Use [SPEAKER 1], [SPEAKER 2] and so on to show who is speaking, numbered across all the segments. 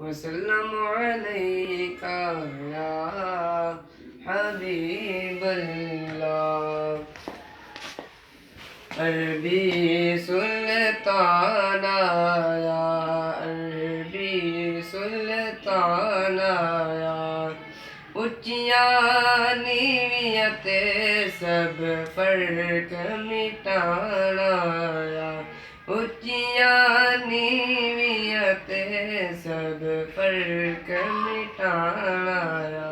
[SPEAKER 1] वसल्लम अलैका या हबीबल्लाह। अरबी सुल्तान आया, अरबी सुल्तान आया, ऊंचियां नीवियां ते सब फर्क मिटाना आया, ऊंचियां नीवियां ते सब फर्क मिटाना आया।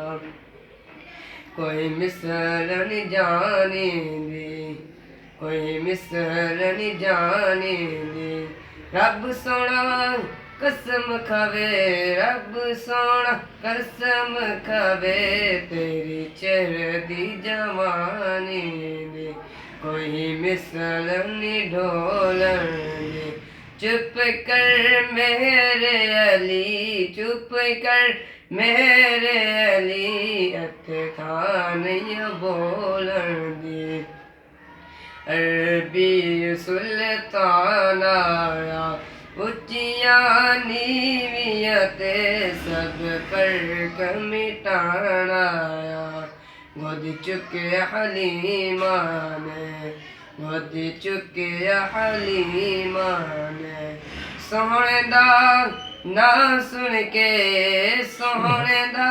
[SPEAKER 1] कोई मिसल नहीं जाने दी, कोई मिसल नहीं जाने दी, रब सोना कसम खावे, रब सोना कसम खावे, तेरी चढ़दी जवानी दी कोई मिसल नहीं ढोलन दी। चुप कर मेरे अली, चुप कर मेरे अली, अत्थान बोलन दी। अरबी सुल्तान आया, ऊंचियां नीवियां ते सब फर्क मिटाना आया। गोद चुके हलीमा ने, गोद चुके हलीमा ने, सोहणे दा ना सुन के, सोहणे दा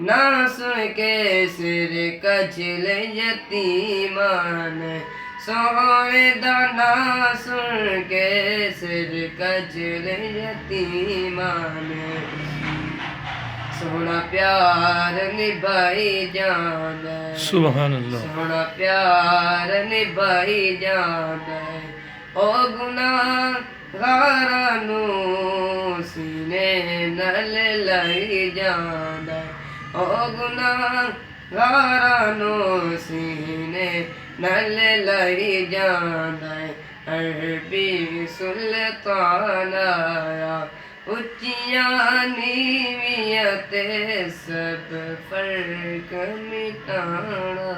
[SPEAKER 1] ना सुन के, सिर कचले यतीमा ने, सोहणे दा ना सुन के, सिर कचले यतीमा ने। सोना प्यार निभाई जाना,
[SPEAKER 2] सुभान अल्लाह।
[SPEAKER 1] सोना प्यार निभाई जाना, ओ गुनाहगारां नू सीने नाल लाई जाना, ओ गुनाहगारां नू सीने नाल लाई जाना। अरबी सुल्तान आया, ऊंचियां नीवियां ते सब फर्क मिटाना।